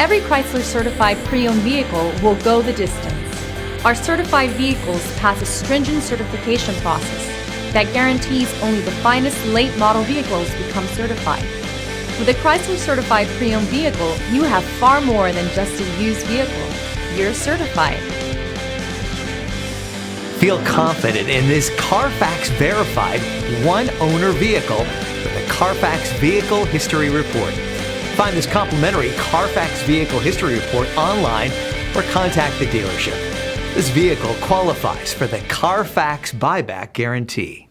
Every Chrysler certified pre-owned vehicle will go the distance. Our certified vehicles pass a stringent certification process that guarantees only the finest late model vehicles become certified. With a Chrysler certified pre-owned vehicle, you have far more than just a used vehicle. You're certified. Feel confident in this Carfax verified one-owner vehicle with the Carfax Vehicle History Report. Find this complimentary Carfax Vehicle History Report online or contact the dealership. This vehicle qualifies for the Carfax Buyback Guarantee.